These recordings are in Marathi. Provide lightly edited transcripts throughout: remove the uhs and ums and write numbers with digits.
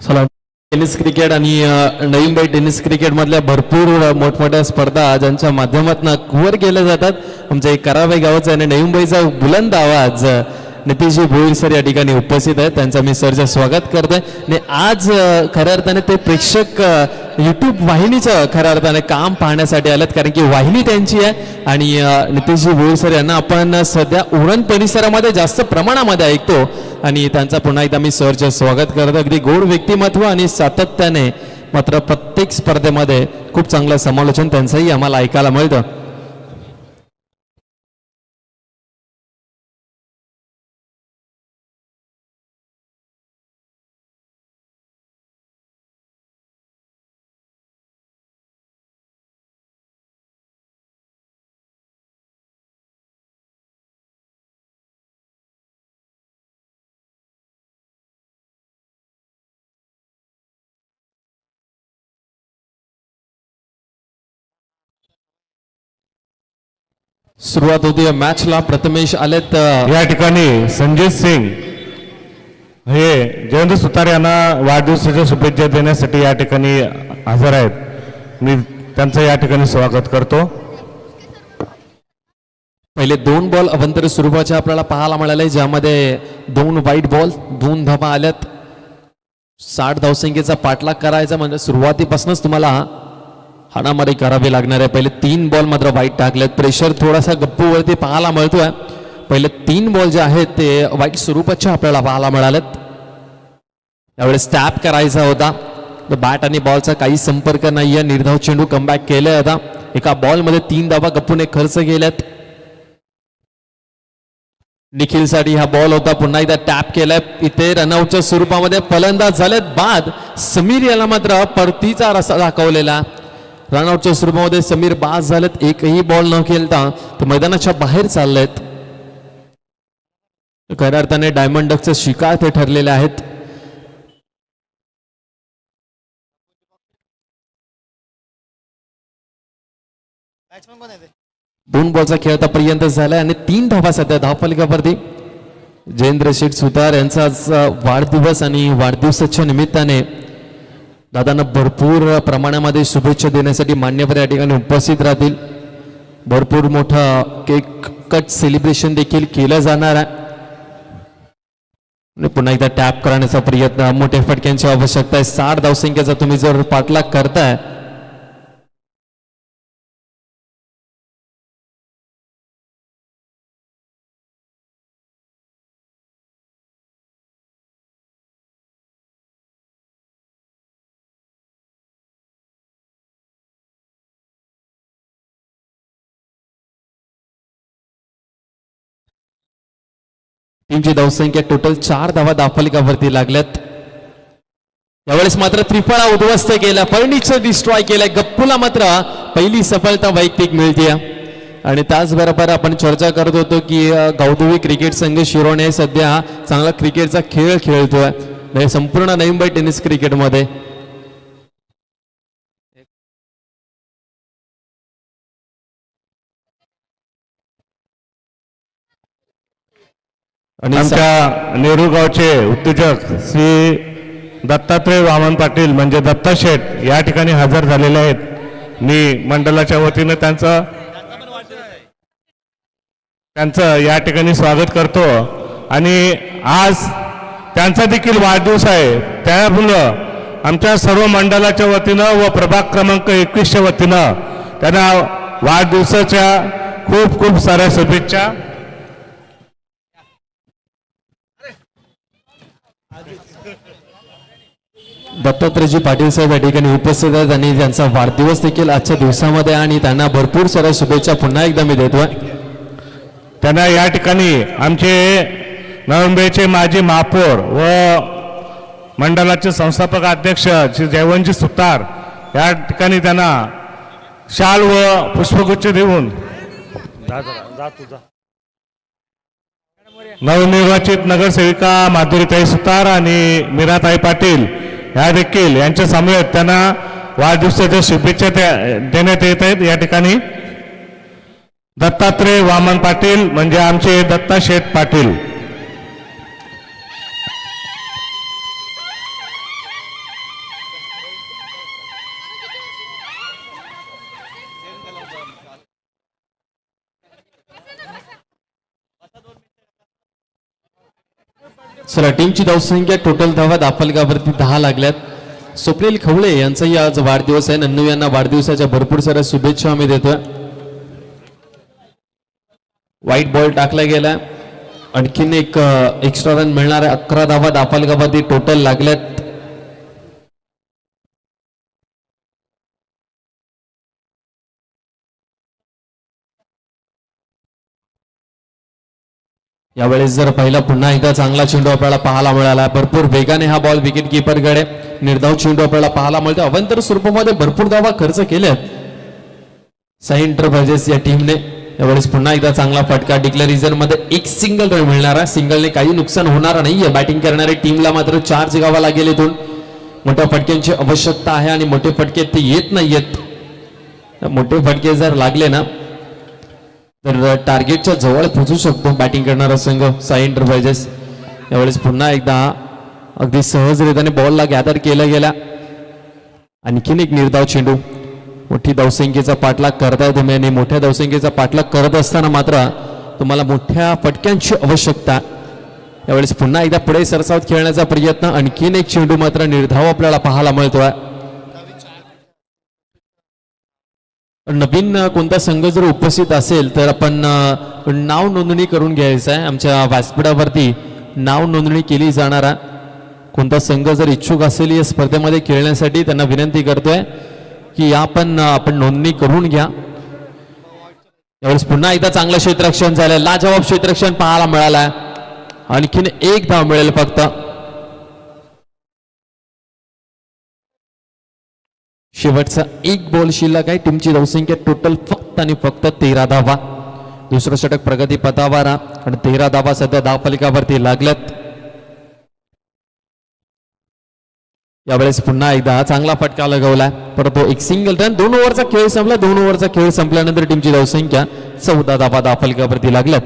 चला टेनिस क्रिकेट आणि नवीन बाई टेनिस क्रिकेट मधल्या भरपूर मोठमोठ्या स्पर्धा ज्यांच्या माध्यमातून कव्हर केल्या जातात आमच्या एक कराबाई गावाचा आणि नवीन बाईचा बुलंद आवाज नितीशजी भोईर सर या ठिकाणी उपस्थित आहेत त्यांचं मी सरचं स्वागत करतोय आणि आज खऱ्या अर्थाने ते प्रेक्षक यूट्यूब वाहिनीचं खऱ्या अर्थाने काम पाहण्यासाठी आलेत कारण की वाहिनी त्यांची आहे आणि नितीशजी भोईर सर यांना आपण सध्या उरण परिसरामध्ये जास्त प्रमाणामध्ये ऐकतो आणि त्यांचा पुन्हा एकदा मी सरचं स्वागत करतो अगदी गोड व्यक्तिमत्व आणि सातत्याने मात्र प्रत्येक स्पर्धेमध्ये खूप चांगलं समालोचन त्यांचंही आम्हाला ऐकायला मिळतं. सुरुवात होती मॅचला. प्रथमेश आलेत या ठिकाणी संजय सिंग हे जयंत सुतार यांना वाढदिवसाच्या शुभेच्छा देण्यासाठी या ठिकाणी हजर आहेत. मी त्यांचं या ठिकाणी स्वागत करतो. पहिले 2 बॉल अवंतर स्वरूपाचे आपल्याला पाहायला मिळाले ज्यामध्ये 2 वाईट बॉल 2 धावा आल्यात. 60 धावसंख्येचा पाठलाग करायचा म्हणजे सुरुवातीपासूनच तुम्हाला हाणामारी करावी लागणार आहे. पहिले 3 बॉल मात्र वाईट टाकलेत. प्रेशर थोडासा गप्पूवरती पाहायला मिळतोय. पहिले 3 बॉल जे आहेत ते वाईट स्वरूपाचे आपल्याला पाहायला मिळालेत. यावेळेस टॅप करायचा होता. बॅट आणि बॉलचा काही संपर्क नाहीये. निर्धाव चेंडू कमबॅक केले. आता एका बॉलमध्ये 3 धावा गप्पूने खर्च केल्यात. निखिलसाठी हा बॉल होता. पुन्हा एकदा टॅप केलाय. इथे रनआउटच्या स्वरूपामध्ये फलंदाज झालेत बाद. समीर याला मात्र परतीचा रस्ता दाखवलेला. रनआउटच्या स्वरूपामध्ये समीर बाद झालेत. एकही बॉल न खेळता ते मैदानाच्या बाहेर चाललेत. खऱ्या अर्थाने डायमंड डकचे शिकार ते ठरलेले आहेत. दोन बॉलचा खेळ आतापर्यंत झालाय आणि 3 धावा सध्या धावफलकावरती. जयेंद्र शेठ सुतार यांचा आज वाढदिवस आणि वाढदिवसाच्या निमित्ताने दादांना भरपूर प्रमाणामध्ये शुभेच्छा देण्यासाठी मान्यवर या ठिकाणी उपस्थित राहतील. भरपूर मोठा केक कट सेलिब्रेशन देखील केलं जाणार आहे आणि पुन्हा एकदा टॅप करण्याचा प्रयत्न. मोठ्या फटक्यांची आवश्यकता आहे. 60 धावसंख्येचा तुम्ही जर पाठलाग करताय टीमची धावसंख्या टोटल 4 धावा धावफलकावरती लागल्यात. यावेळेस मात्र त्रिफळा उद्ध्वस्त केला. फर्निचर डिस्ट्रॉय केलाय. गप्पूला मात्र पहिली सफलता वैयक्तिक मिळते आणि त्याचबरोबर आपण चर्चा करत होतो की गौदवी क्रिकेट संघ शिरोणे सध्या चांगला क्रिकेटचा खेळ खेळतोय संपूर्ण नवीन बाई टेनिस क्रिकेटमध्ये. आणि आमच्या नेहरू गावचे उद्योजक श्री दत्तात्रय वामन पाटील म्हणजे दत्ता शेठ या ठिकाणी हजर झालेले आहेत. मी मंडळाच्या वतीनं त्यांचं या ठिकाणी स्वागत करतो आणि आज त्यांचा देखील वाढदिवस आहे. त्यामुळं आमच्या सर्व मंडळाच्या वतीनं व प्रभाग क्रमांक 21च्या वतीनं त्यांना वाढदिवसाच्या खूप खूप साऱ्या शुभेच्छा. दत्तात्रयजी पाटील साहेब या ठिकाणी उपस्थित आहेत आणि त्यांचा वाढदिवस देखील आजच्या दिवसामध्ये आणि त्यांना भरपूर साऱ्या शुभेच्छा पुन्हा एकदा मी देतोय. त्यांना या ठिकाणी आमचे नवंबेचे माजी महापौर व मंडळाचे संस्थापक अध्यक्ष श्री जयवंतजी सुतार या ठिकाणी त्यांना शाल व पुष्पगुच्छ देऊन नवनिर्वाचित नगरसेविका माधुरीताई सुतार आणि मीराताई पाटील या देखील यांच्या समवेत त्यांना वाढदिवसाच्या शुभेच्छा देण्यात येत आहेत. या ठिकाणी दत्तात्रय वामन पाटील म्हणजे आमचे दत्ता शेठ पाटील चला टीमची धावसंख्या टोटल धावा दापलगावरती 10 लागल्यात. स्वप्नील खवळे यांचाही आज वाढदिवस आहे. नन्नू यांना वाढदिवसाच्या भरपूर साऱ्या शुभेच्छा आम्ही देतोय. व्हाईट बॉल टाकला गेला. आणखीन एक एक्स्ट्रा रन मिळणार आहे. 11 धावा दापलगावरती टोटल लागल्यात. यावेळेस जर पहिला पुन्हा एकदा चांगला चेंडू आपल्याला पाहायला मिळाला. भरपूर वेगाने हा बॉल विकेट कीपरकडे निर्धाव चेंडू आपल्याला पाहायला मिळतो. अवंतर स्वरूपामध्ये भरपूर धावा खर्च केल्यात साई एंटरप्राइजेस या टीमने. यावेळेस पुन्हा एकदा चांगला फटका. डिक्लेरिजन मध्ये एक सिंगल रन मिळणार आहे. सिंगलने काही नुकसान होणार नाहीये. बॅटिंग करणाऱ्या टीमला मात्र 4 जगावा लागेल. इथून मोठ्या फटक्यांची आवश्यकता आहे आणि मोठे फटके ते येत नाहीयेत. मोठे फटके जर लागले ना तर टार्गेटच्या जवळ पोहोचू शकतो बॅटिंग करणारा संघ साई एंटरप्राइजेस. यावेळेस पुन्हा एकदा अगदी सहजरित्याने बॉलला गॅदर केला गेला. आणखीन एक निर्धाव चेंडू. मोठी धावसंख्येचा पाठलाग करताय तुम्ही आणि मोठ्या धावसंख्येचा पाठलाग करत असताना मात्र तुम्हाला मोठ्या फटक्यांची आवश्यकता. यावेळेस पुन्हा एकदा पुढे सरसावत खेळण्याचा प्रयत्न. आणखीन एक चेंडू मात्र निर्धाव आपल्याला पाहायला मिळतोय. नवीन कोणता संघ जर उपस्थित असेल तर आपण नाव नोंदणी करून घ्यायचं आहे. आमच्या व्यासपीठावरती नाव नोंदणी केली जाणारा कोणता संघ जर इच्छुक असेल या स्पर्धेमध्ये खेळण्यासाठी त्यांना विनंती करतोय की आपण नोंदणी करून घ्या. यावेळेस पुन्हा एकदा चांगलं क्षेत्ररक्षण झालं. लाजवाब क्षेत्ररक्षण पाहायला मिळालाय. आणखीन एक धाव मिळेल फक्त. शेवटचा एक बॉल शिल्लक आहे. टीमची धावसंख्या टोटल फक्त आणि फक्त 13 धावा. दुसरं षटक प्रगती पथावर आणि 13 धावा सध्या धावफलकावरती लागल्यात. यावेळेस पुन्हा एकदा चांगला फटका लगावला. परंतु एक सिंगल रन. 2 ओव्हरचा खेळ संपला. 2 ओव्हरचा खेळ संपल्यानंतर टीमची धावसंख्या 14 धावा धावफलकावरती लागल्यात.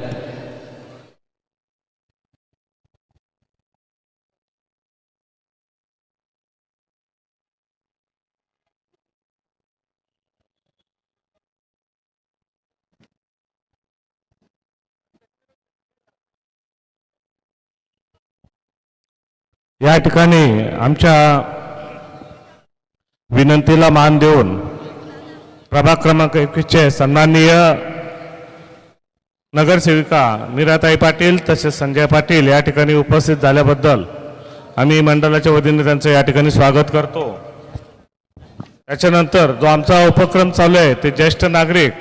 या ठिकाणी आमच्या विनंतीला मान देऊन प्रभाग क्रमांक 21चे सन्माननीय नगरसेविका मीराताई पाटील तसेच संजय पाटील या ठिकाणी उपस्थित झाल्याबद्दल आम्ही मंडळाच्या वतीने त्यांचं या ठिकाणी स्वागत करतो. त्याच्यानंतर जो आमचा उपक्रम चालू आहे ते ज्येष्ठ नागरिक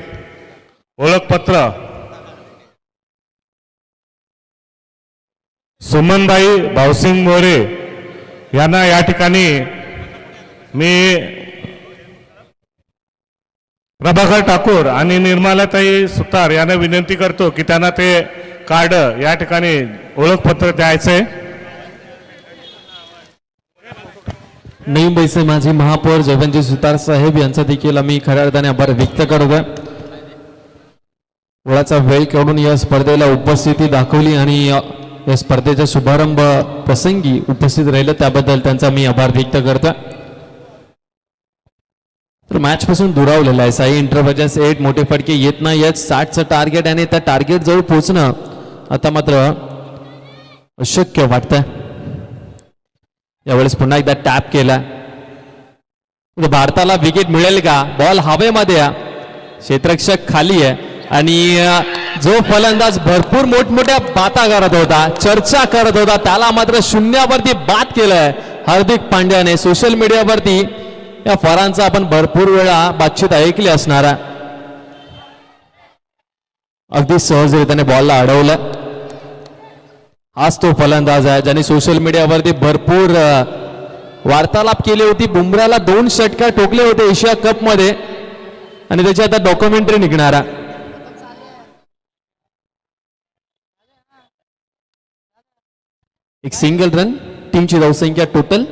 ओळखपत्र सुमनबाई भाऊसिंग मोरे यांना या ठिकाणी मी प्रभाकर ठाकूर आणि निर्मलाताई सुतार यांना विनंती करतो की त्यांना ते कार्ड या ठिकाणी ओळखपत्र द्यायचंय. नई मुंबईचे माजी महापौर जयवंतजी सुतार साहेब यांचा देखील आम्ही खऱ्या अर्थाने आभार व्यक्त करतोय. वेळाचा वेळ काढून या स्पर्धेला उपस्थिती दाखवली आणि या स्पर्धेच्या शुभारंभ प्रसंगी उपस्थित राहिलं त्याबद्दल त्यांचा मी आभार व्यक्त करतोय. तर मॅच पासून दुरावलेला आहे साई एंटरप्राइजेस. 8 मोठे फटके येत नाही आहेत. 60चं टार्गेट आणि त्या टार्गेट जवळ पोहोचणं आता मात्र अशक्य वाटतंय. यावेळेस पुन्हा एकदा टॅप केला. भारताला विकेट मिळेल का? बॉल हवेमध्ये आहे. क्षेत्ररक्षक खाली आहे आणि जो फलंदाज भरपूर मोठमोठ्या बाता करत होता, चर्चा करत होता, त्याला मात्र शून्यावरती बाद केलंय हार्दिक पांड्याने. सोशल मीडियावरती या फरांचा आपण भरपूर वेळा बातचीत ऐकली असणार. अगदी सहजरित्याने बॉलला अडवलं. हाच तो फलंदाज आहे ज्याने सोशल मीडियावरती भरपूर वार्तालाप केली होती. बुमराला 2 षटकार ठोकले होते एशिया कप मध्ये आणि त्याची आता डॉक्युमेंटरी निघणार. एक सिंगल रन. टीमची धावसंख्या टोटल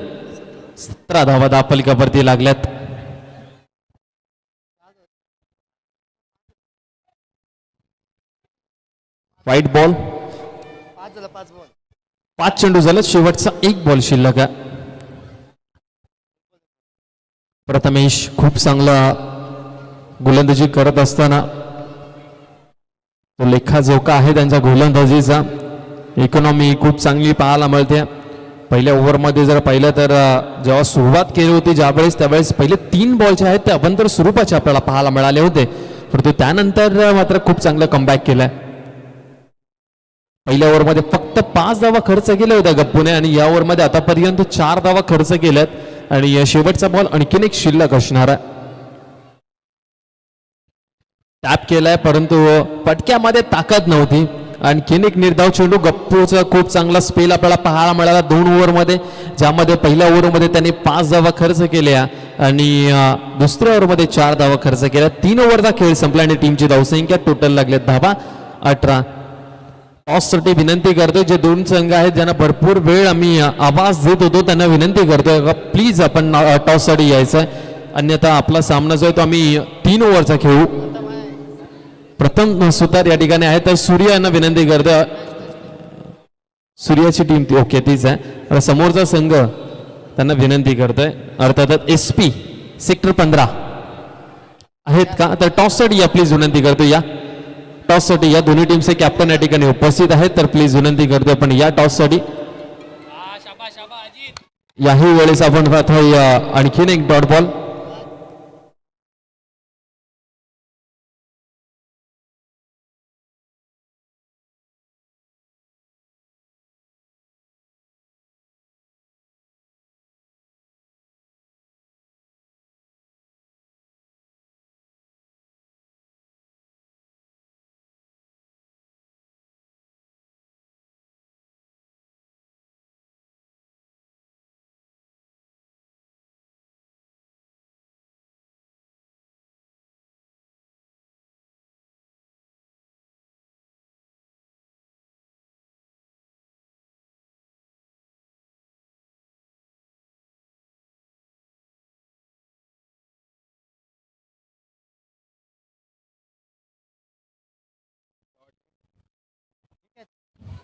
17 धावा धावफलकावरती लागल्यात. White ball. 5 चेंडू झाले. शेवटचा एक बॉल शिल्लक आहे. प्रथमेश खूप चांगला गोलंदाजी करत असताना तो लेखाजोखा आहे त्यांच्या गोलंदाजीचा. इकॉनॉमी खूप चांगली पाहायला मिळते. पहिल्या ओव्हरमध्ये जर पाहिलं तर जेव्हा सुरुवात केली होती त्यावेळेस पहिले 3 बॉल जे आहेत ते अवंतर स्वरूपाचे आपल्याला पाहायला मिळाले होते, परंतु त्यानंतर मात्र खूप चांगलं कमबॅक केलंय. पहिल्या ओव्हरमध्ये फक्त 5 धावा खर्च केल्या होत्या गप्पूने आणि या ओव्हरमध्ये आतापर्यंत 4 धावा खर्च केल्यात आणि शेवटचा बॉल आणखीन एक शिल्लक असणार आहे. टॅप केलाय परंतु पटक्यामध्ये ताकद नव्हती. आणखीन एक निर्धाव चेंडू, गप्पूचा खूप चांगला स्पेल आपल्याला पाहायला मिळाला 2 ओव्हरमध्ये, ज्यामध्ये पहिल्या ओव्हरमध्ये त्यांनी 5 धावा खर्च केल्या आणि दुसऱ्या ओव्हरमध्ये 4 धावा खर्च केल्या. 3 ओव्हरचा खेळ संपला आणि टीमची धावसंख्या टोटल लागले धावा 18. टॉससाठी विनंती करतोय, जे 2 संघ आहेत ज्यांना भरपूर वेळ आम्ही आवाज देत होतो त्यांना विनंती करतोय प्लीज आपण टॉससाठी यायचंय, अन्यथा आपला सामना जो आहे तो आम्ही 3 ओव्हरचा खेळू. प्रथम सुतार या ठिकाणी आहे तर सूर्य यांना विनंती करतोय. सूर्याची टीम ओके तीच आहे. समोरचा संघ त्यांना विनंती करतोय अर्थातच SP सेक्टर 15 आहेत का, तर टॉससाठी या प्लीज विनंती करतो. या टॉससाठी या दोन्ही टीमचे कॅप्टन या ठिकाणी उपस्थित आहेत तर प्लीज विनंती करतोय पण या टॉससाठी. याही वेळेस आपण पाहतोय आणखीन एक डॉट बॉल.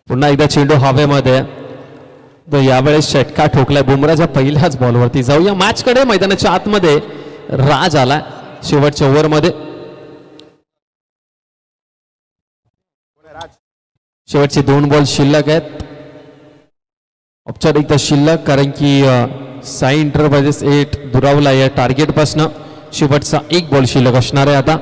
पुन्हा एकदा चेंडू हवेमध्ये, तर यावेळेस षटका ठोकलाय बुमराच्या पहिल्याच बॉलवरती. जाऊया मॅचकडे. मैदानाच्या आतमध्ये राज आला शेवटच्या ओव्हरमध्ये. शेवटचे 2 बॉल शिल्लक आहेत, औपचारिकता शिल्लक, कारण की साई इंटरप्राइजेस 8 दुरावला या टार्गेट पासून. शेवटचा 1 बॉल शिल्लक असणार आहे आता.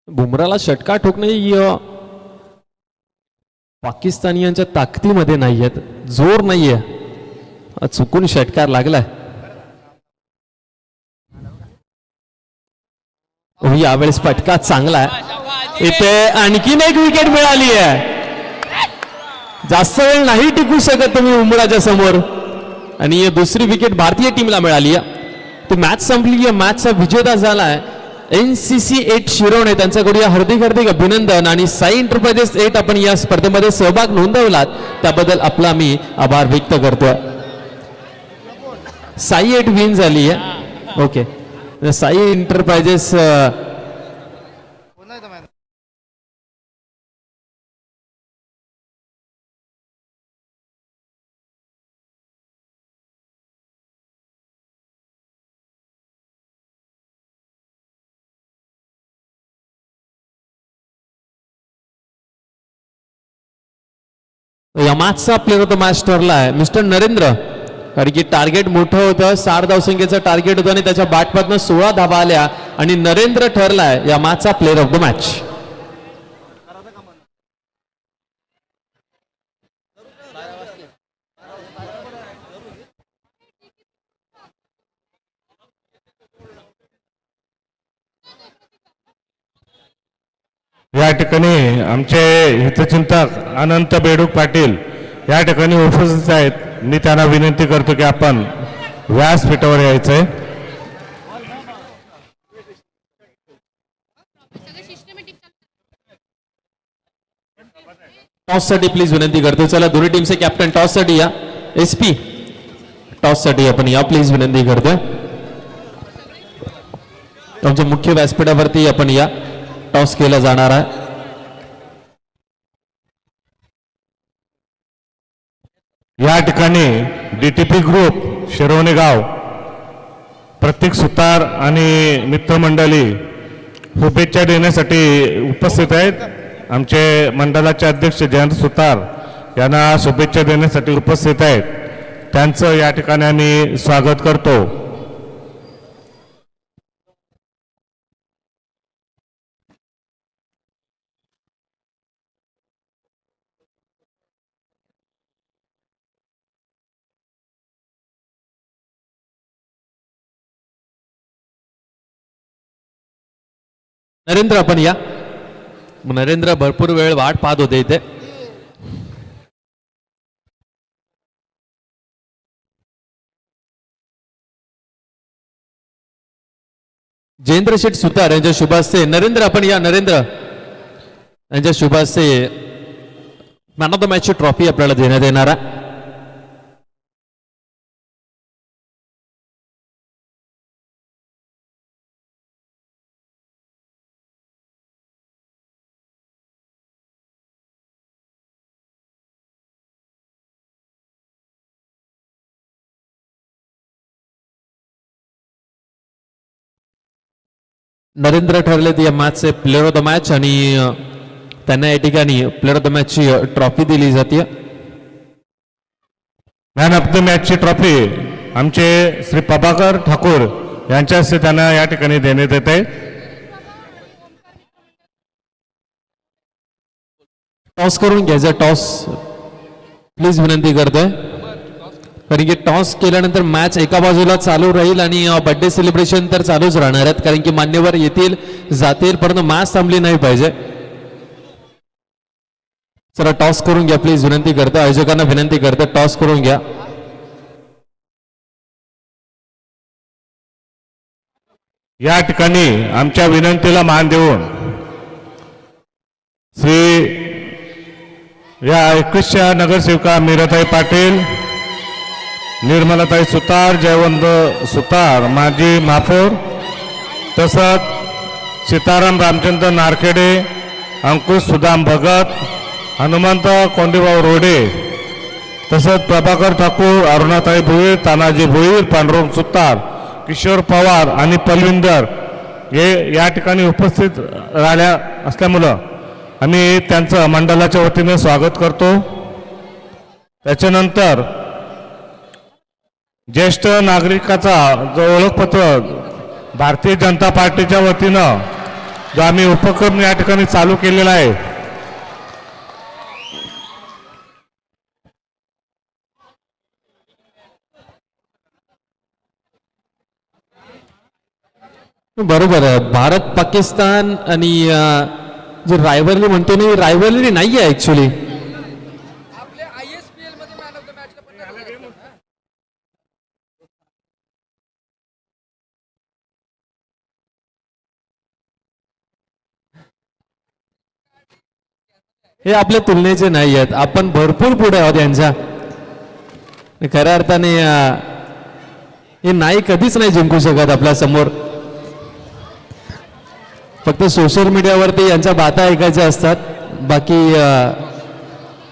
बुमराला षटकार ठोकणे पाकिस्तानियांच्या ताकदीमध्ये नाहीयेत, जोर नाहीये, चुकून षटकार लागलाय. यावेळेस फटका चांगला आहे. इथे आणखीन एक विकेट मिळाली आहे. जास्त वेळ नाही टिकू शकत तुम्ही बुमराच्या समोर आणि दुसरी विकेट भारतीय टीमला मिळाली आहे. ती मॅच संपली आहे, मॅचचा विजेता झालाय NCC 8 शिरोणे. त्यांच्याकडून हार्दिक हार्दिक अभिनंदन. आणि साई इंटरप्राइजेस 8 आपण या स्पर्धेमध्ये सहभाग नोंदवलात त्याबद्दल आपला आम्ही आभार व्यक्त करतोय. साई 8 विन झाली आहे. ओके, साई इंटरप्राइजेस या मॅचचा प्लेअर ऑफ द मॅच ठरला आहे मिस्टर नरेंद्र, कारण की टार्गेट मोठं होतं, 60 धावसंख्येचं टार्गेट होतं आणि त्याच्या बॅटमधनं 16 धावा आल्या आणि नरेंद्र ठरलाय या मॅचचा प्लेअर ऑफ द मॅच. या ठिकाणी आमचे हितचिंतक अनंत बेडूक पाटील या ठिकाणी उपस्थित आहेत. मी त्यांना विनंती करतो की आपण व्यासपीठावर यायचंय. टॉस साठी प्लीज विनंती करतो. चला दोन्ही टीमचे कॅप्टन टॉस साठी या. SP टॉस साठी आपण या प्लीज विनंती करतोय. आमच्या मुख्य व्यासपीठावरती आपण या. टॉस केला जाणार आहे. या ठिकाणी DTP ग्रुप शिरोणे गाव, प्रत्येक सुतार आणि मित्रमंडळी शुभेच्छा देण्यासाठी उपस्थित आहेत. आमचे मंडळाचे अध्यक्ष जयंत सुतार यांना शुभेच्छा देण्यासाठी उपस्थित आहेत. त्यांचं या ठिकाणी आम्ही स्वागत करतो. नरेंद्र आपण या. नरेंद्र भरपूर वेळ वाट पाहत होते इथे. जयेंद्र शेठ सुतार यांच्या शुभ हस्ते नरेंद्र आपण या. नरेंद्र यांच्या शुभ हस्ते मॅन ऑफ द मॅचची ट्रॉफी आपल्याला देण्यात येणार आहे. नरेंद्र ठरलेत या मॅचचे प्लेअर ऑफ द मॅच आणि त्यांना या ठिकाणी प्लेअर ऑफ द मॅचची ट्रॉफी दिली जाते. मॅन ऑफ द मॅचची ट्रॉफी आमचे श्री प्रभाकर ठाकूर यांच्या हस्ते त्यांना या ठिकाणी देण्यात येते. टॉस करून घ्यायचं. टॉस प्लीज विनंती करतोय, कारण की टॉस केल्यानंतर मॅच एका बाजूला चालू राहील आणि बर्थडे सेलिब्रेशन तर चालूच राहणार आहेत, कारण की मान्यवर येतील जातील परंतु मॅच थांबली नाही पाहिजे. चला टॉस करून घ्या प्लीज विनंती करतो. आयोजकांना विनंती करतो टॉस करून घ्या. या ठिकाणी आमच्या विनंतीला मान देऊन श्री या 21 नगरसेविका मीराताई पाटील, निर्मलाताई सुतार, जयवंत सुतार माजी महापौर, तसंच सीताराम रामचंद्र नारखेडे, अंकुश सुदाम भगत, हनुमंत कोंडीभाऊ रोडे, तसंच प्रभाकर ठाकूर, अरुणाताई भोईर, तानाजी भोईर, पांडुरंग सुतार, किशोर पवार आणि पलविंदर हे या ठिकाणी उपस्थित राहिल्या असल्यामुळं आम्ही त्यांचं मंडळाच्या वतीने स्वागत करतो. त्याच्यानंतर ज्येष्ठ नागरिकाचा जो ओळखपत्र भारतीय जनता पार्टीच्या वतीनं जो आम्ही उपक्रम या ठिकाणी चालू केलेला आहे, बरोबर आहे. भारत पाकिस्तान आणि जे रायव्हरली म्हणतो ना, रायव्हरली नाही आहे ऍक्च्युली. हे आपल्या तुलनेचे नाही आहेत. आपण भरपूर पुढे आहोत यांच्या. खऱ्या अर्थाने हे नाही कधीच नाही जिंकू शकत आपल्या समोर. फक्त सोशल मीडियावरती यांच्या बाता ऐकायच्या असतात. बाकी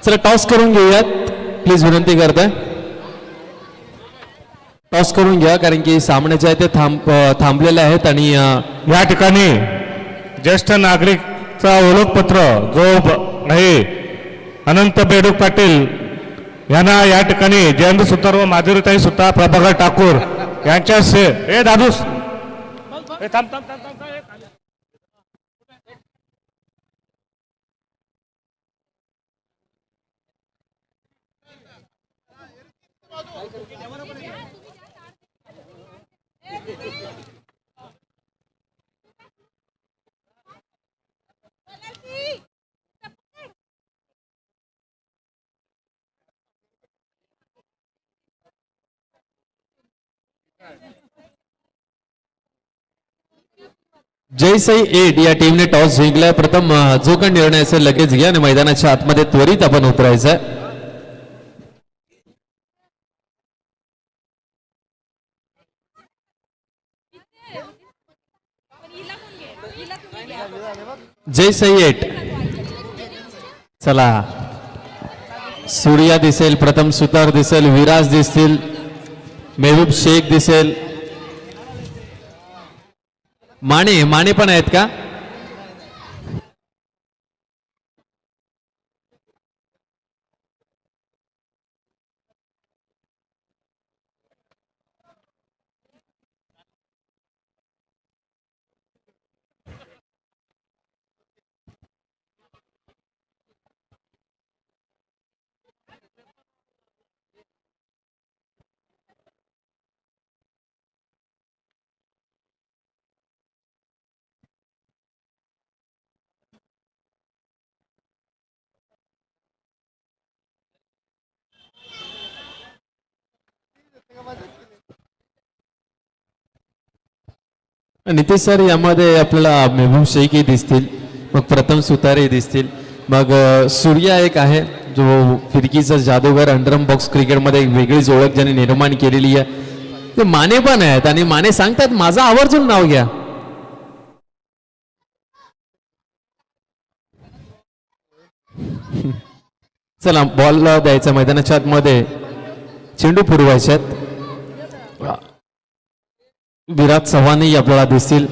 चला टॉस करून घेऊयात प्लीज विनंती करताय. टॉस करून घ्या, कारण की सामन्याचे आहे ते थांबलेले आहेत. आणि या ठिकाणी ज्येष्ठ नागरिकचा ओळखपत्र जो आहे अनंत बेडूक पाटील यांना या ठिकाणी जयंत सुतार व माधुरीताई सुतार, प्रभाकर ठाकूर यांच्या हे दादूस जय साई 8 या टीमने टॉस जिंकलाय. प्रथम जो काही निर्णय असेल लगेच घ्या आणि मैदानाच्या आतमध्ये त्वरित आपण उतरायचं आहे. जय साई 8. चला सूर्या दिसेल, प्रथम सुतार दिसेल, विराज दिसतील, मेहबूब शेख दिसेल, माने पण आहेत का? नितीश सर, यामध्ये आपल्याला मेहबूब शेखही दिसतील, मग प्रथम सुतारे दिसतील, मग सूर्या एक आहे जो फिरकीचा जादूगर, अंडरम बॉक्स क्रिकेटमध्ये एक वेगळीच ओळख ज्याने निर्माण केलेली आहे. ते माने पण आहेत आणि माने सांगतात माझं आवर्जून नाव घ्या. चला बॉल द्यायचा मैदानाच्या आतमध्ये, चेंडू पुरवायच्यात. विराट चव्हाणही आपल्याला दिसतील.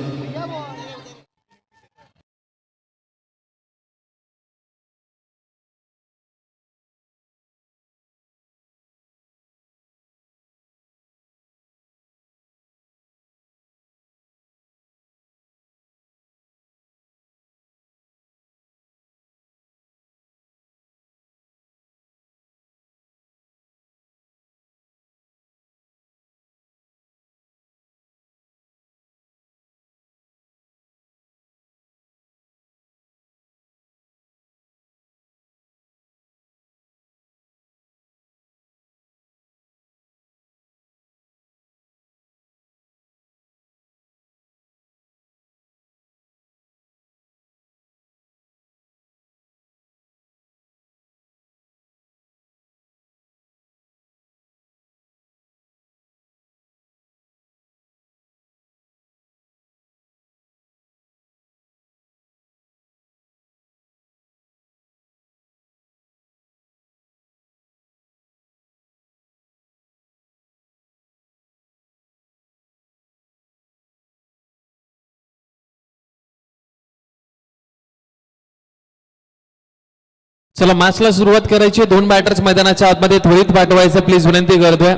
चला मॅचला सुरुवात करायची. दोन बॅटर्स मैदानाच्या आतमध्ये त्वरित पाठवायचं प्लीज विनंती करतोय.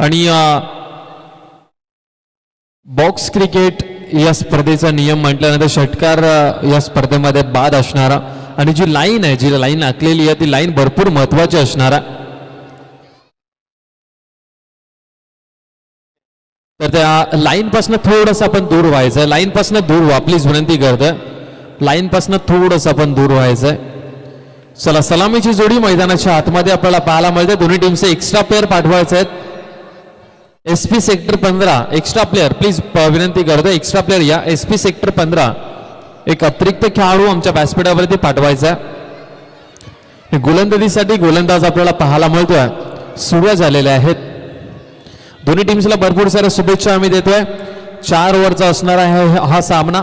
आणि बॉक्स क्रिकेट या स्पर्धेचा नियम म्हटल्यानंतर षटकार या स्पर्धेमध्ये बाद असणारा आणि जी लाईन आहे, जी लाईन आखलेली आहे ती लाईन भरपूर महत्वाची असणारा. तर त्या लाईन पासून थोडस आपण दूर व्हायचंय. लाईन पासून दूर व्हा प्लीज विनंती करतोय. लाईन पासून थोडस आपण दूर व्हायचंय. चला सलामीची जोडी मैदानाच्या आतमध्ये आपल्याला पाहायला मिळते. दोन्ही टीमचे एक्स्ट्रा प्लेअर पाठवायचे आहेत. SP sector 15 extra player please विनंती करतो. एक्स्ट्रा प्लेअर या एसपी सेक्टर 15 एक अतिरिक्त खेळाडू आमच्या व्यासपीठावरती पाठवायचा आहे. गोलंदाजीसाठी गोलंदाज आपल्याला पाहायला मिळतोय सुरुवात झालेले आहेत. दोन्ही टीम्सला भरपूर साऱ्या शुभेच्छा आम्ही देतोय. 4 ओव्हरचा असणार आहे हा सामना.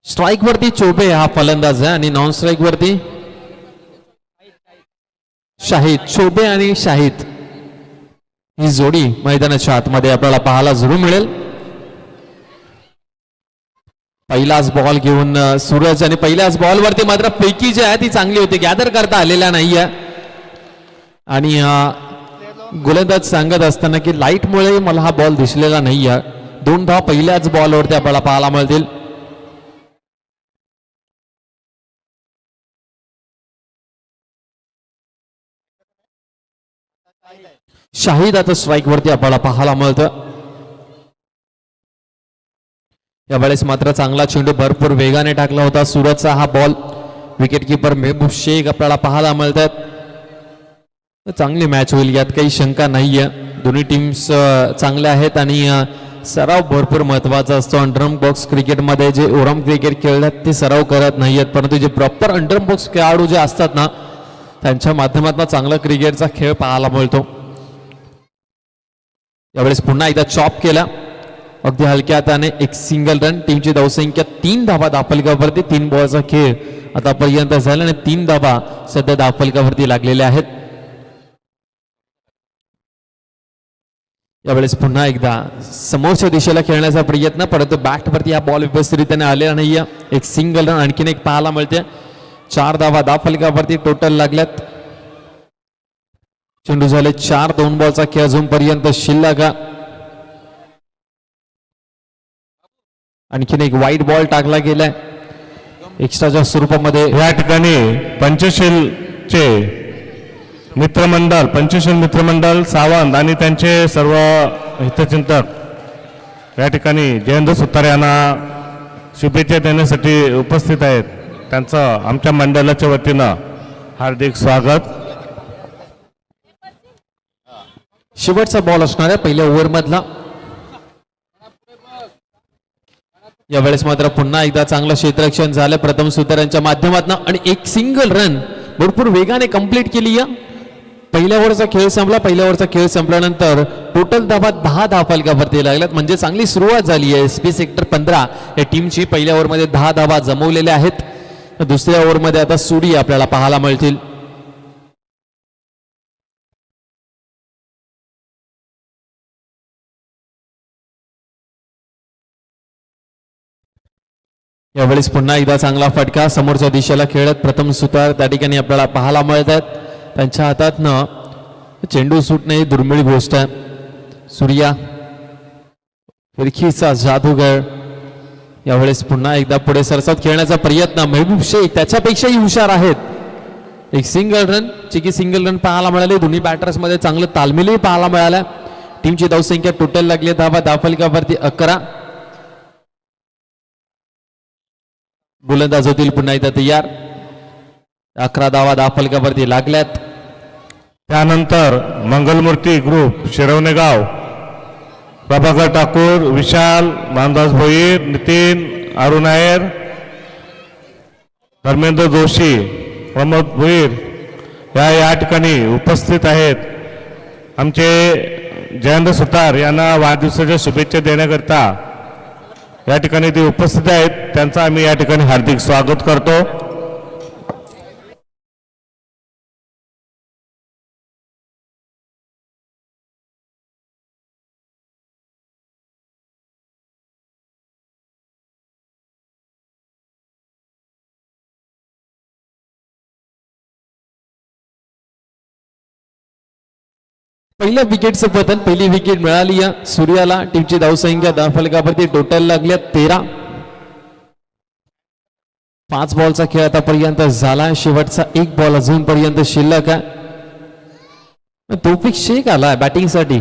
स्ट्राइक वरती चोबे हा फलंदाज आहे आणि नॉन स्ट्राइक वरती शाहिद. चोबे आणि शाहिद ही जोडी मैदानाच्या आतमध्ये आपल्याला पाहायला जरूर मिळेल. पहिलाच बॉल घेऊन सूरज आणि पहिल्याच बॉल वरती मात्र पैकी जी आहे ती चांगली होती, गॅदर करता आलेल्या नाहीये. आणि गोलंदाज सांगत असताना की लाईटमुळे मला हा बॉल दिसलेला नाहीये. 2 धावा पहिल्याच बॉलवरती आपल्याला पाहायला मिळतील. शाहिद आता स्ट्राइक वरती आपल्याला पाहायला मिळतं. यावेळेस मात्र चांगला चेंडू भरपूर वेगाने टाकला होता सूरजचा हा ball. Wicket keeper Mehboob Shaikh आपल्याला पाहायला मिळतात. चांगली मॅच होईल यात काही शंका नाहीये. दोन्ही टीम्स चांगल्या आहेत आणि सराव भरपूर महत्वाचा असतो. अंडरम बॉक्स क्रिकेटमध्ये जे ओरम क्रिकेट खेळतात ते सराव करत नाहीयेत, परंतु जे प्रॉपर अंडरम बॉक्स खेळाडू जे असतात ना त्यांच्या माध्यमातून चांगला क्रिकेटचा खेळ पाहायला मिळतो. यावेळेस पुन्हा एकदा चॉप केला अगदी हलक्या हाताने. एक सिंगल रन. टीमची धावसंख्या 3 धावा धापलकावरती. 3 बॉलचा खेळ आतापर्यंत झाला आणि 3 धावा सध्या धापलकावरती लागलेल्या आहेत. यावेळेस पुन्हा एकदा समोरच्या दिशेला खेळण्याचा प्रयत्न, परंतु बॅटवरती हा बॉल व्यवस्थितरित्याने आलेला नाहीये. एक सिंगल रन आणखीन एक पाहायला मिळते. 4 धावा धापलकावरती टोटल लागल्यात. चेंडू झाले 4. 2 बॉलचा खेळ अजूनपर्यंत शिल्लक. आणखीन एक वाईट बॉल टाकला गेलाय एक्स्ट्राच्या स्वरूपामध्ये. या ठिकाणी पंचशीलचे मित्रमंडळ, पंचशील मित्रमंडळ सावंत आणि त्यांचे सर्व हितचिंतक या ठिकाणी जयंत सुतार यांना शुभेच्छा देण्यासाठी उपस्थित आहेत त्यांचं आमच्या मंडळाच्या वतीनं हार्दिक स्वागत. शेवटचा बॉल असणार आहे पहिल्या ओव्हरमधला. यावेळेस मात्र पुन्हा एकदा चांगलं क्षेत्ररक्षण झालं प्रथम सुतार यांच्या माध्यमातून आणि एक सिंगल रन भरपूर वेगाने कंप्लीट केली. या पहिल्या ओव्हरचा खेळ संपला. पहिल्या ओव्हरचा खेळ संपल्यानंतर टोटल धावा 10 धावफलकावरती लागल्यात म्हणजे चांगली सुरुवात झाली आहे SP सेक्टर 15 या टीमची. पहिल्या ओव्हरमध्ये 10 धावा जमवलेल्या आहेत. दुसऱ्या ओव्हरमध्ये आता सुडी आपल्याला पाहायला मिळतील. यावेळेस पुन्हा एकदा चांगला फटका समोरच्या दिशेला खेळत प्रथम सुतार त्या ठिकाणी आपल्याला पाहायला मिळत आहेत. त्यांच्या हातातनं चेंडू सुटणे ही दुर्मिळ गोष्ट आहे. सूर्या फिरकीचा जादूगर यावेळेस पुन्हा एकदा पुढे सरसावत खेळण्याचा प्रयत्न. महबूब शेख त्याच्यापेक्षाही हुशार आहेत. एक सिंगल रन चिकी सिंगल रन पाहायला मिळाले. दोन्ही बॅटर्स मध्ये चांगलं तालमेलही पाहायला मिळालं. टीमची धावसंख्या टोटल लागली धावा धावफलकावरती 11. गोलंदाज होतील पुन्हा एकदा तयार. 11 धावा धावफलकावरती लागल्यात. त्यानंतर मंगलमूर्ती ग्रुप शिरवणेगाव प्रभाकर ठाकूर, विशाल मानदास भोईर, नितीन अरुण नायर, धर्मेंद्र जोशी, प्रमोद भोईर या ठिकाणी उपस्थित आहेत. आमचे जयंत सुतार यांना वाढदिवसाच्या शुभेच्छा देण्याकरता या ठिकाणी ते उपस्थित आहेत. त्यांचं आम्ही या ठिकाणी हार्दिक स्वागत करतो. पहिल्या विकेटचं पतन. पहिली विकेट मिळाली या सूर्याला. टीमची धावसंख्या धावफलकावरती टोटल लागल्या 13. 5 बॉलचा खेळ आतापर्यंत झाला. शेवटचा एक बॉल अजूनपर्यंत शिल्लक आहे. तौफिक शेख आला बॅटिंगसाठी.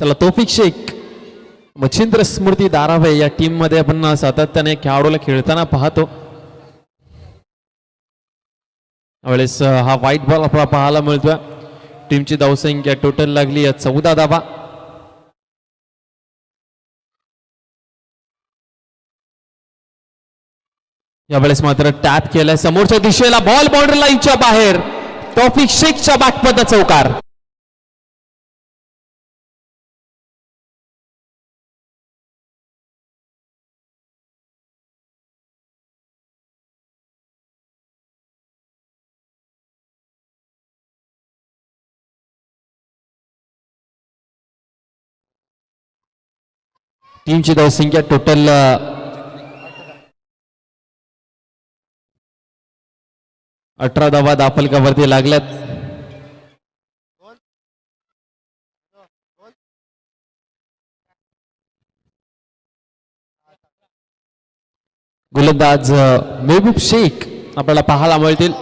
चला तौफिक शेख, मच्छिंद्र स्मृती दारावे या टीम मध्ये आपण सातत्याने खेळाडूला खेळताना पाहतो. यावेळेस हा व्हाईट बॉल आपल्याला पाहायला मिळतोय. टीमची धावसंख्या टोटल लागली 14 धावा. यावेळेस मात्र टॅप केलाय समोरच्या दिशेला. बॉल बाउंड्री लाईनच्या बाहेर. तौफिक शेखच्या बॅटमध्ये चौकार. टीमची धावसंख्या टोटल 18 धावा धावफलकावरती लागल्यात. गोलंदाज महबूब शेख आपल्याला पाहायला मिळतील.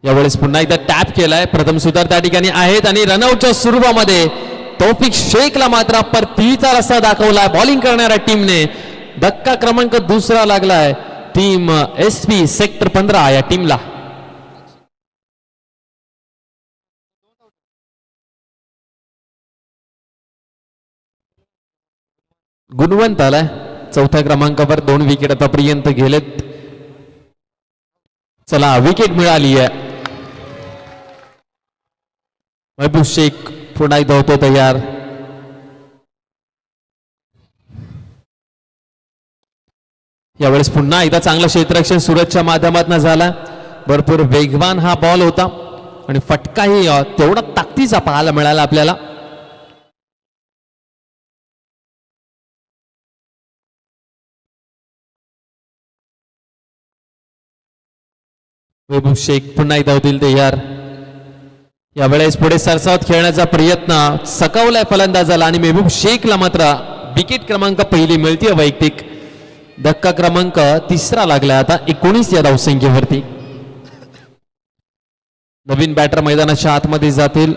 यावेळेस पुन्हा एकदा टॅप केलाय. प्रथम सुतार त्या ठिकाणी आहेत आणि रनआउटच्या स्वरूपामध्ये तौफिक शेखला मात्र परतीचा रस्ता दाखवलाय बॉलिंग करणाऱ्या टीमने. धक्का क्रमांक 2 लागलाय टीम SP सेक्टर 15 या टीमला. गुणवंत आलाय 4थ्या क्रमांकावर. 2 विकेट आतापर्यंत गेलेत. चला विकेट मिळाली आहे. महबूब शेख पुन्हा एकदा होतो तयार. यावेळेस पुन्हा एकदा चांगलं क्षेत्ररक्षण सुरतच्या माध्यमातून झाला. भरपूर वेगवान हा बॉल होता आणि फटकाही तेवढा ताकदीचा पाहायला मिळाला आपल्याला. महबूब शेख पुन्हा एकदा होतील तयार. यावेळेस पुढे सरसावत खेळण्याचा प्रयत्न सकावलाय फलंदाजाला आणि महबूब शेखला मात्र विकेट क्रमांक पहिली मिळते वैयक्तिक. धक्का क्रमांक तिसरा लागलाय आता 19 या धावसंख्येवरती. नवीन बॅटर मैदानाच्या आतमध्ये जातील.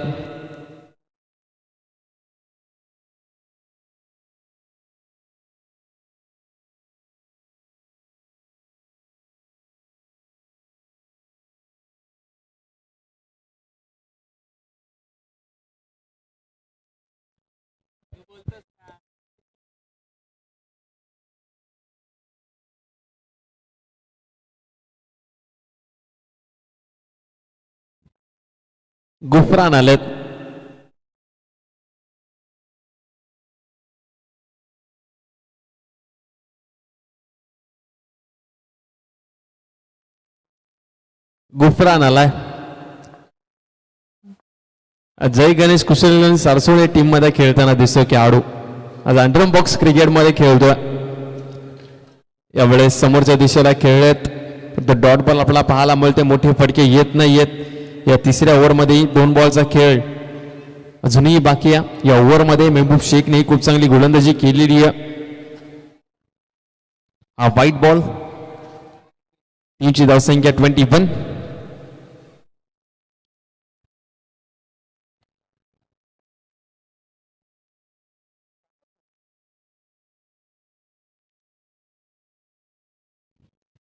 गुफरान आलेत. गुफरान आलाय. जय गणेश कुशल सारसोळे टीम मध्ये खेळताना दिसतो खेळाडू. आज अंडरम बॉक्स क्रिकेट मध्ये खेळतोय. यावेळेस समोरच्या दिशेला खेळलेत. डॉट बॉल आपल्याला पाहायला मिळते. मोठे फटके येत नाही येत. या तिसऱ्या ओव्हरमध्ये 2 बॉलचा खेळ अजूनही बाकी आहे. या ओव्हरमध्ये महबूब शेखने खूप चांगली गोलंदाजी केलेली आहे. हा व्हाईट बॉल. टीमची धावसंख्या 21.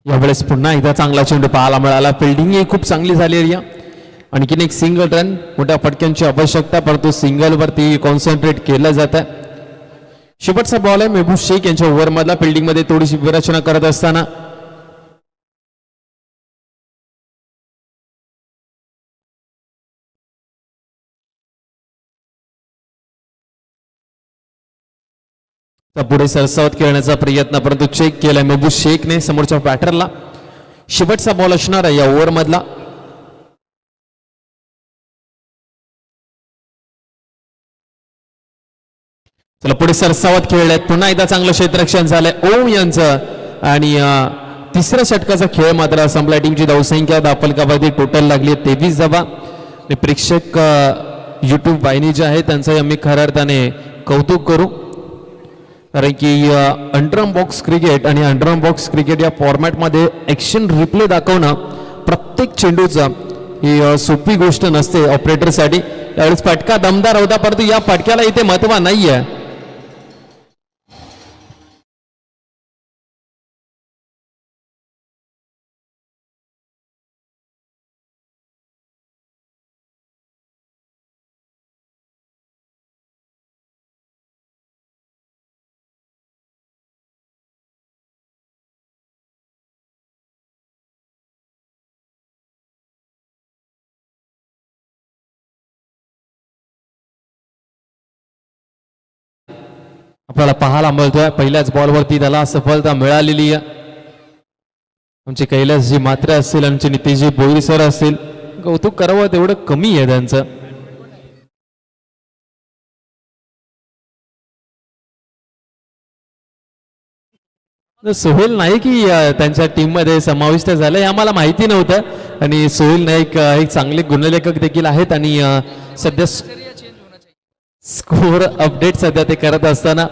यावेळेस पुन्हा एकदा चांगला चेंडू पाहायला मिळाला. फिल्डिंग ही खूप चांगली झालेली आहे. आणखीन एक सिंगल रन. मोठ्या फटक्यांची आवश्यकता परंतु सिंगल वरती कॉन्सन्ट्रेट केलं जात आहे. शेवटचा बॉल आहे महबूब शेख यांच्या ओव्हर मधला. फिल्डिंग मध्ये थोडीशी विरचना करत असताना पुढे सरसावत खेळण्याचा प्रयत्न परंतु चेक केलाय महबूब शेखने समोरच्या बॅटरला. शेवटचा बॉल असणार आहे या ओव्हर मधला. चला पुढे सरसावत खेळल्यात. पुन्हा एकदा चांगलं क्षेत्ररक्षण झालंय ओम यांचं आणि तिसऱ्या षटकाचा खेळ मात्र संपला. टीमची धावसंख्या धापलकावरती टोटल लागली 23 धावा. आणि प्रेक्षक युट्यूब वाहिनी जे आहे त्यांचंही आम्ही खऱ्या अर्थाने कौतुक करू. कारण की अंडरम बॉक्स क्रिकेट आणि अंडरम बॉक्स क्रिकेट या फॉर्मॅटमध्ये ॲक्शन रिप्ले दाखवणं प्रत्येक चेंडूचा ही सोपी गोष्ट नसते ऑपरेटरसाठी. त्यावेळेस फटका दमदार होता परंतु या फटक्याला इथे महत्त्व नाही आहे. आपल्याला पाहायला मिळतोय पहिल्याच बॉलवरती त्याला सफलता मिळालेली आहे. आमचे कैलासजी मात्रे असतील, आमचे नितेशजी बोईर सर असतील, कौतुक करावं तेवढं कमी आहे त्यांचं. सोहेल नाईक ही त्यांच्या टीम मध्ये समाविष्ट झाले हे आम्हाला माहिती नव्हतं. आणि सोहेल नाईक एक चांगले गुणलेखक देखील आहेत आणि सध्या स्कोर अपडेट सध्या ते करत असताना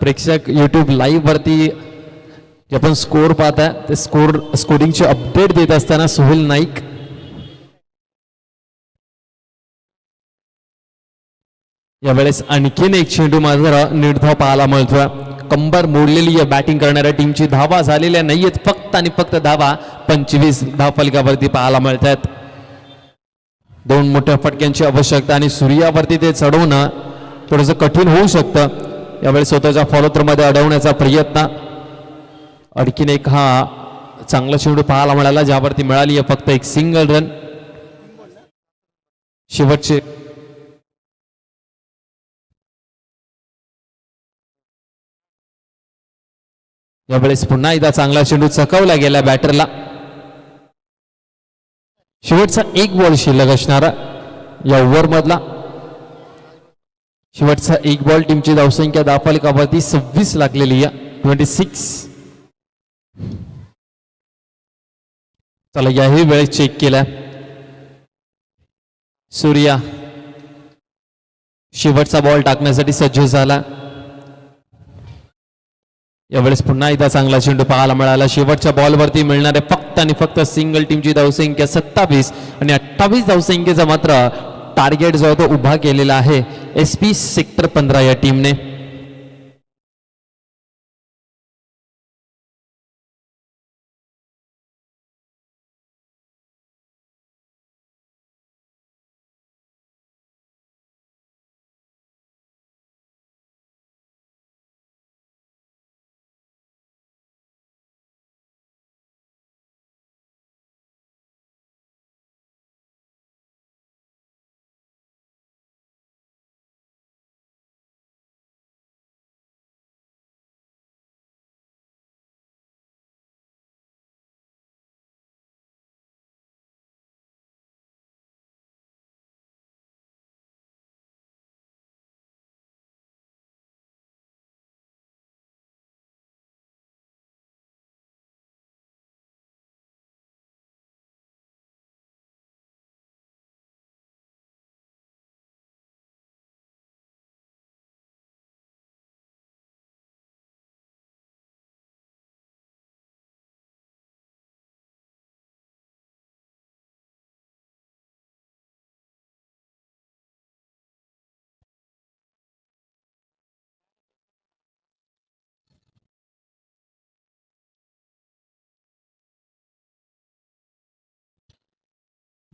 प्रेक्षक युट्यूब लाईव्ह वरती जे आपण स्कोर पाहताय ते स्कोरिंगचे अपडेट देत असताना सोहेल नाईक यावेळेस आणखीन एक चेंडू मात्र निर्धाव पाहायला मिळतोय. कंबर मोडलेली बॅटिंग करणाऱ्या टीमची धावा झालेल्या नाहीयेत, फक्त आणि फक्त धावा 25 धावफलकावरती पाहायला मिळतात. 2 मोठ्या फटक्यांची आवश्यकता आणि सूर्यावरती ते चढवणं थोडंसं कठीण होऊ शकतं. यावेळी स्वतःच्या फॉलोथ्रू मध्ये अडवण्याचा प्रयत्न. आणखीन एक हा चांगला चेंडू पाहायला मिळाला ज्यावरती मिळाली आहे फक्त एक सिंगल रन. शेवटचे यावेळेस पुन्हा एकदा चांगला चेंडू चकवला गेला बॅटरला. शेवटचा एक बॉल शिल्लक असणारा या ओव्हरमधला. शेवटचा एक बॉल टीमची धावसंख्या धावफलकावरती 26 लागलेली या 26. चला याही वेळेस चेक केला. सूर्या शेवटचा बॉल टाकण्यासाठी सज्ज झाला. यावेळेस पुन्हा एकदा चांगला चेंडू पाहायला मिळाला. शेवटच्या बॉलवरती मिळणारे फक्त आणि फक्त सिंगल. टीमची धावसंख्या 27 आणि 28 धावसंख्येचा मात्र टार्गेट जो आहे तो उभा केलेला आहे SP सेक्टर 15 या टीमने.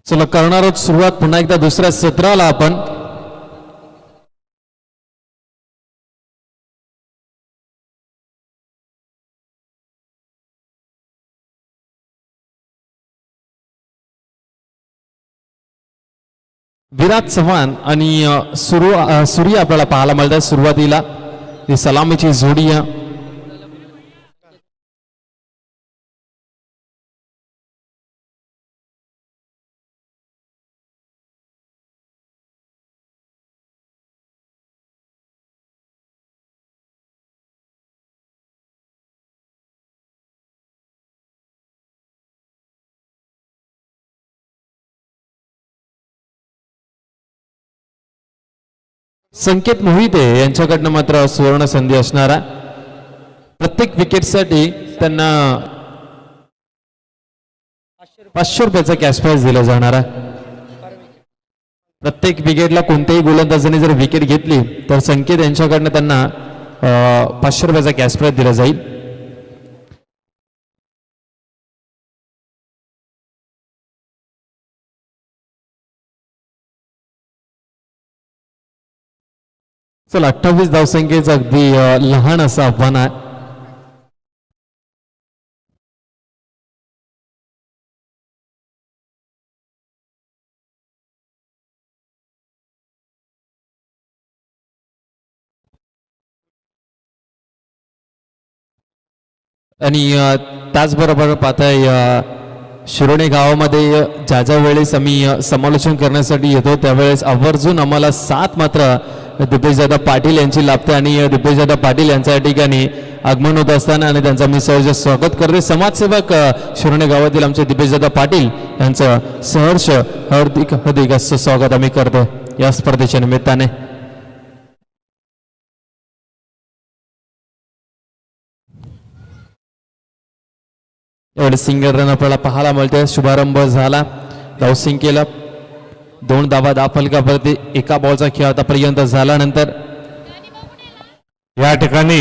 चला करणार आहोत सुरुवात पुन्हा एकदा दुसऱ्या सत्राला आपण. विराट चव्हाण आणि सूर्य आपल्याला पाहायला मिळतात सुरुवातीला. ही सलामीची जोडी आहे. संकेत मोहिते यांच्याकडनं मात्र सुवर्ण संधी असणारा. प्रत्येक विकेटसाठी त्यांना 500 रुपयाचा कॅश प्राइज दिला जाणार आहे. प्रत्येक विकेटला कोणत्याही गोलंदाजाने जर विकेट घेतली तर संकेत यांच्याकडनं त्यांना 500 रुपयाचा कॅश प्राइज दिला जाईल. चला 28 धावसंख्येचं अगदी लहान असं आव्हान आहे. आणि त्याचबरोबर पाहताय शिरोणे गावामध्ये ज्या ज्या वेळेस आम्ही समालोचन करण्यासाठी येतो त्यावेळेस आवर्जून आम्हाला साथ मात्र दिपेशदादा पाटील यांची लाभते. आणि दिपेशदादा पाटील यांच्या ठिकाणी आगमन होत असताना आणि त्यांचा मी सहर्ष स्वागत करते. समाजसेवक शिरोणे गावातील आमचे दिपेशदादा पाटील यांचं सहर्ष हार्दिक असं स्वागत आम्ही करतो या स्पर्धेच्या निमित्ताने. एवढे सिंगल रन आपल्याला पाहायला मिळते. शुभारंभ झाला. धावसंख्येला 2 धावा धावफलकावरती एका बॉलचा खेळ आतापर्यंत झाल्यानंतर या ठिकाणी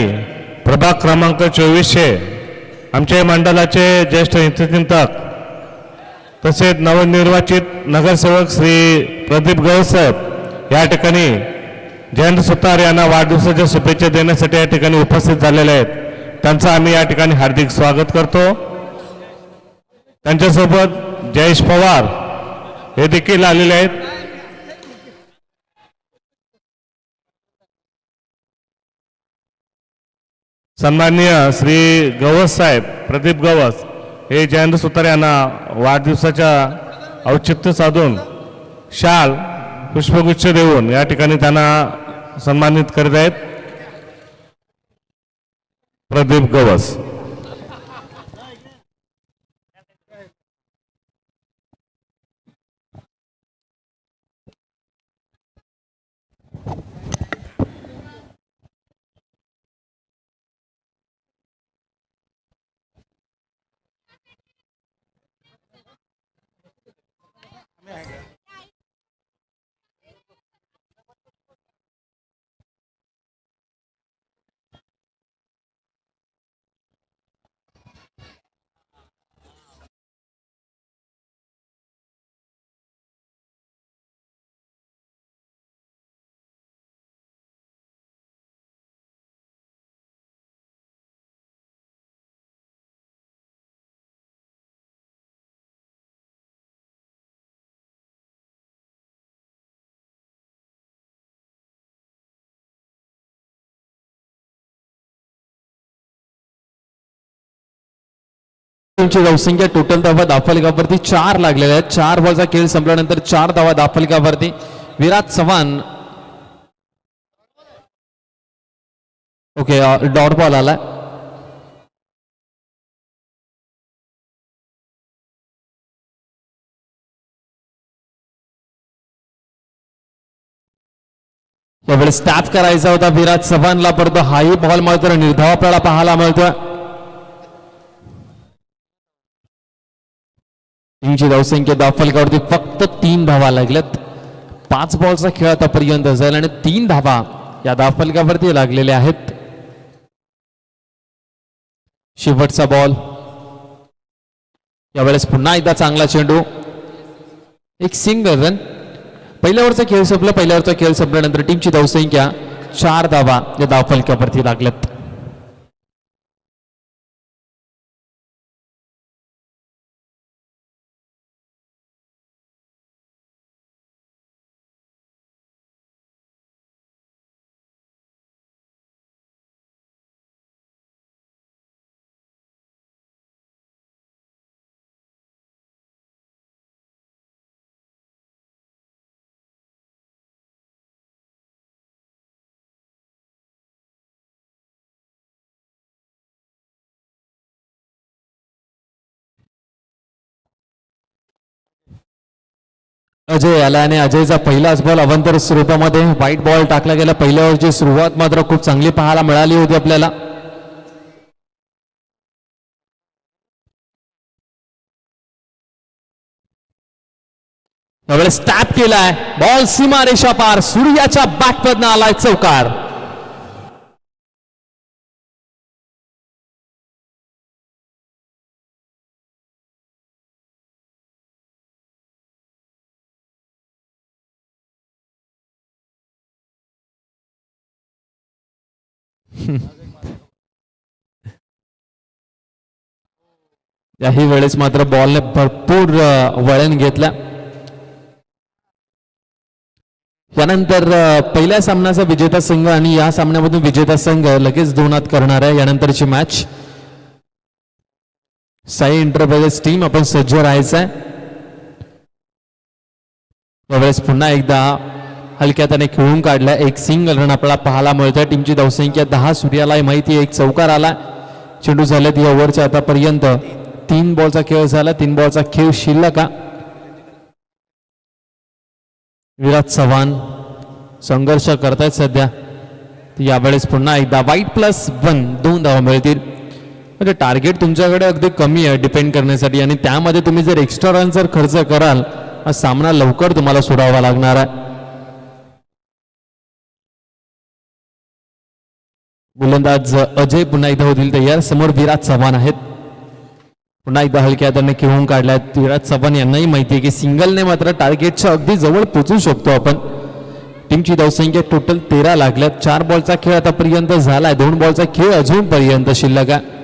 प्रभाग क्रमांक 24 आमचे मंडळाचे ज्येष्ठ हितचिंतक तसेच नवनिर्वाचित नगरसेवक श्री प्रदीप गवसाहेब या ठिकाणी जयंत सुतार यांना वाढदिवसाच्या शुभेच्छा देण्यासाठी या ठिकाणी उपस्थित झालेले आहेत. त्यांचं आम्ही या ठिकाणी हार्दिक स्वागत करतो. त्यांच्यासोबत जयेश पवार हे देखील आलेले आहेत. सन्माननीय श्री गवस साहेब प्रदीप गवस हे जयंत सुतार यांना वाढदिवसाच्या औचित्य साधून शाल पुष्पगुच्छ देऊन या ठिकाणी त्यांना सन्मानित करीत आहेत. प्रदीप गवस. टीमची धावसंख्या टोटल धावा दाफलगावरती 4 लागलेल्या आहेत. 4 बॉलचा खेळ संपल्यानंतर 4 धावा दाफलगावरती. Viraj Chavan okay dot ball आला. यावेळेस टॅप करायचा होता विराज चव्हाणला, परंतु हाही बॉल मात्र निर्धाव आपल्याला पाहायला मिळतोय. टीमची धावसंख्या दाफलगावरती फक्त 3 धावा लागल्यात. 5 बॉलचा खेळ आतापर्यंत जाईल आणि 3 धावा या दाफलगावरती लागलेल्या आहेत. शेवटचा बॉल. यावेळेस पुन्हा एकदा चांगला चेंडू, एक सिंगल रन. पहिल्यावरचा खेळ संपला. पहिल्यावरचा खेळ संपल्यानंतर टीमची धावसंख्या 4 धावा या दाफलगावरती लागल्यात. अजय आला आणि अजयचा पहिलाच बॉल अवंतर स्वरूपामध्ये व्हाईट बॉल टाकला गेला. पहिल्या ओव्हरची सुरुवात मात्र खूप चांगली पाहायला मिळाली होती आपल्याला. यावेळेस टॅप केलाय बॉल, सीमा रेषा पार, सूर्याच्या बॅटमधनं आलाय चौकार. याही वेळेस मात्र बॉलने भरपूर वळण घेतल्या. यानंतर पहिल्या सामन्याचा विजेता संघ आणि या सामन्यामधून विजेता संघ लगेच दोनात करणार आहे. यानंतरची मॅच साई एंटरप्राइजेस टीम आपण सज्ज राहायचं आहे. यावेळेस पुन्हा एकदा हलक्या त्याने खेळून काढला. एक सिंगल रन आपल्याला पाहायला मिळतोय. टीमची धावसंख्या 10. सूर्याला माहिती आहे एक चौकार आला. चेंडू झालेत या ओव्हरच्या आतापर्यंत 3 बॉलचा खेळ झाला. 3 बॉलचा खेळ शिल्लक. विराज चव्हाण संघर्ष करतायत सध्या. यावेळेस पुन्हा एकदा वाईट+1 2 धावा मिळतील. म्हणजे टार्गेट तुमच्याकडे अगदी कमी आहे डिपेंड करण्यासाठी आणि त्यामध्ये तुम्ही जर एक्स्ट्रा रन जर खर्च कराल हा सामना लवकर तुम्हाला सोडावा लागणार आहे. गोलंदाज अजय पुन्हा एकदा होतील तयार. समोर विराज चव्हाण आहेत. पुन्हा एकदा हलक्या हाताने खेळून काढलाय. विराज चव्हाण यांनाही माहिती आहे की सिंगलने मात्र टार्गेटच्या अगदी जवळ पोहोचू शकतो आपण. टीमची धावसंख्या टोटल 13 लागल्यात. 4 बॉलचा खेळ आतापर्यंत झालाय. 2 बॉलचा खेळ अजूनपर्यंत शिल्लक आहे.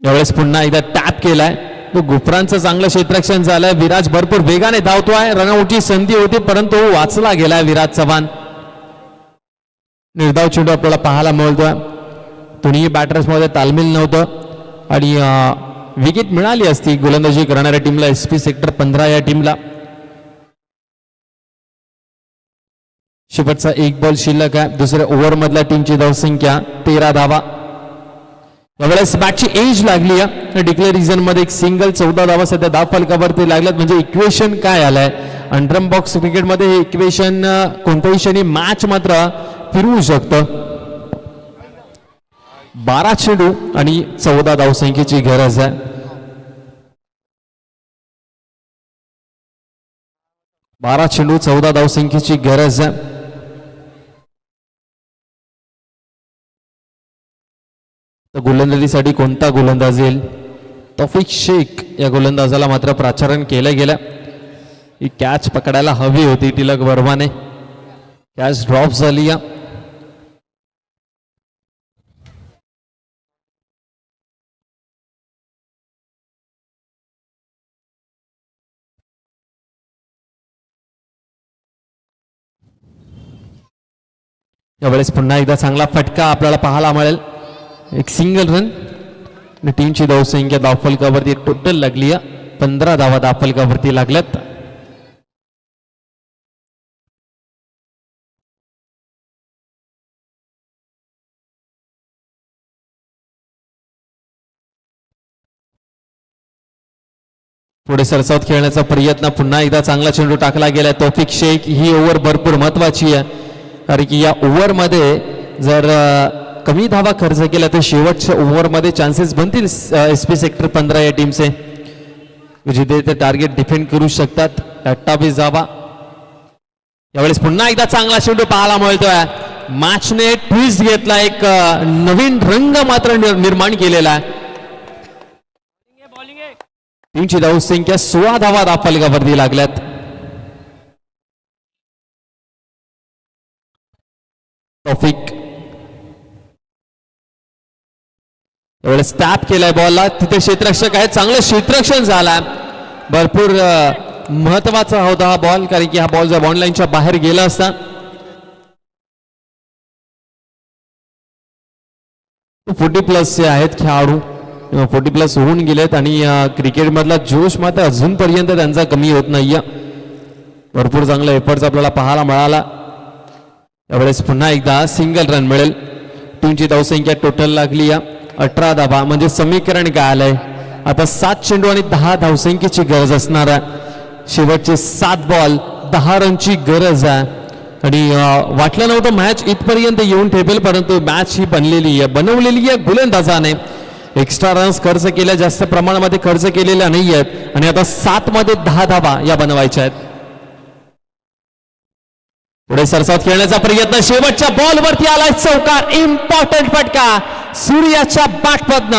यावेळेस पुन्हा एकदा टॅप केलाय. तो गुफरांचं चांगलं क्षेत्ररक्षण झालंय. विराज भरपूर वेगाने धावतोय. रनआउटची संधी होती परंतु वाचला गेलाय विराज चव्हाण. निर्धाव चेंडू आपल्याला पाहायला मिळतोय. दोन्ही बॅटर्स मध्ये तालमील नव्हतं. आणि विकेट मिळाली असती गोलंदाजी करणाऱ्या टीमला SP सेक्टर 15 या टीमला. शेवटचा एक बॉल शिल्लक आहे. दुसऱ्या ओव्हर मधल्या टीमची धावसंख्या 13 धावा. यावेळेस मॅचची एज लागली आहे. डिक्लेअर रिझन मध्ये एक सिंगल 14 धावा सध्या धाव फलकावरती लागल्यात. म्हणजे इक्वेशन काय आलंय अंडरम बॉक्स क्रिकेटमध्ये हे इक्वेशन कोणत्याही क्षणी मॅच मात्र फिरवू शकतं. 12 चेंडू आणि 14 धावसंख्येची गरज आहे. 12 चेंडू 14 धावसंख्येची गरज आहे. तर गोलंदाजीसाठी कोणता गोलंदाज येईल? तौफिक शेख या गोलंदाजाला मात्र प्राचारण केलं गेलं. ही कॅच पकडायला हवी होती तिलक वर्माने. कॅच ड्रॉप झाली. यावेळेस पुन्हा एकदा चांगला फटका आपल्याला पाहायला मिळेल. एक सिंगल रन. टीमची धावसंख्या धावफलकावरती टोटल लागली 15 धावा धावफलकावरती लागल्यात. पुढे सरसावत खेळण्याचा प्रयत्न. पुन्हा एकदा चांगला चेंडू टाकला गेला. तौफिक शेख ही ओव्हर भरपूर महत्वाची आहे. कारण की या ओव्हरमध्ये जर कमी धावा खर्च केला तर शेवटच्या ओव्हरमध्ये चान्सेस बनतील SP सेक्टर 15 या टीमचे, जिथे ते टार्गेट डिफेंड करू शकतात. 28 धावा. यावेळेस पुन्हा एकदा चांगला चेंडू पाहायला मिळतोय. मॅचने ट्विस्ट घेतला. एक नवीन रंग मात्र निर्माण केलेला आहे. टीमची धावसंख्या 16 धावा धावफलकावरती लागल्यात. तौफिक यावेळेस टॅप केलाय बॉलला. तिथे क्षेत्ररक्षक आहे. चांगलं क्षेत्ररक्षण झालं. भरपूर महत्वाचा होता हा बॉल, कारण की हा बॉल जर बॉन्ड लाईनच्या बाहेर गेला असता 40+ आहेत खेळाडू. 40+ होऊन गेलेत आणि क्रिकेट मधला जोश मात्र अजूनपर्यंत त्यांचा कमी होत नाहीये. भरपूर चांगला एफर्ट्स आपल्याला पाहायला मिळाला. यावेळेस पुन्हा एकदा सिंगल रन मिळेल. टीमची धावसंख्या टोटल लागली 18 धावा. म्हणजे समीकरण काय आलंय आता 7 चेंडू आणि 10 धावसंख्येची गरज असणार आहे. शेवटचे 7 बॉल 10 रनची गरज आहे. आणि वाटलं नव्हतं मॅच इथपर्यंत येऊन ठेपेल, परंतु मॅच ही बनवलेली आहे गोलंदाजाने. एक्स्ट्रा रन्स खर्च केल्या, जास्त प्रमाणामध्ये खर्च केलेल्या नाही आहेत. आणि आता 7 मध्ये 10 धावा या बनवायच्या आहेत. पुढे सरसावत खेळण्याचा प्रयत्न. शेवटच्या बॉल वरती आलाय चौकार. इम्पॉर्टंट फटका सूर्याच्या बॅटमधनं.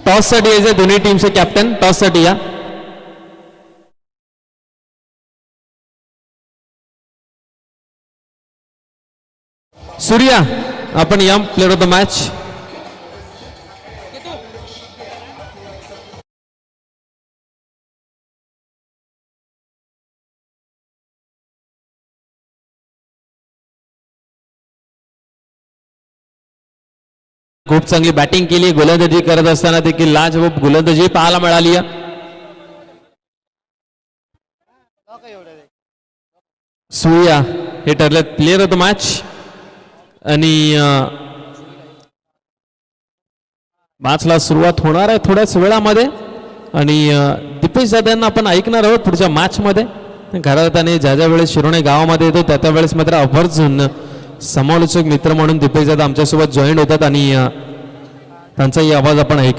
टॉस साठी यायचे दोन्ही टीमचे कॅप्टन टॉस साठी या. सूर्या आपण या प्लेअर ऑफ द मॅच. खूप चांगली बॅटिंग केली, गोलंदाजी करत असताना देखील लाजवाब गोलंदाजी पाहायला मिळाली. सूर्या हे ठरले प्लेअर ऑफ द मॅच. आणि मॅचला सुरुवात होणार आहे थोड्याच वेळामध्ये. आणि दीपेश जाधव यांना आपण ऐकणार आहोत पुढच्या मॅच मध्ये. घरात ज्या ज्या वेळेस शिरोणे गावामध्ये येतो त्या त्यावेळेस मात्र आवर्जून समालोचक मित्र म्हणून दीपेश जाधव आमच्यासोबत जॉईन होतात आणि त्यांचाही आवाज आपण ऐकणार.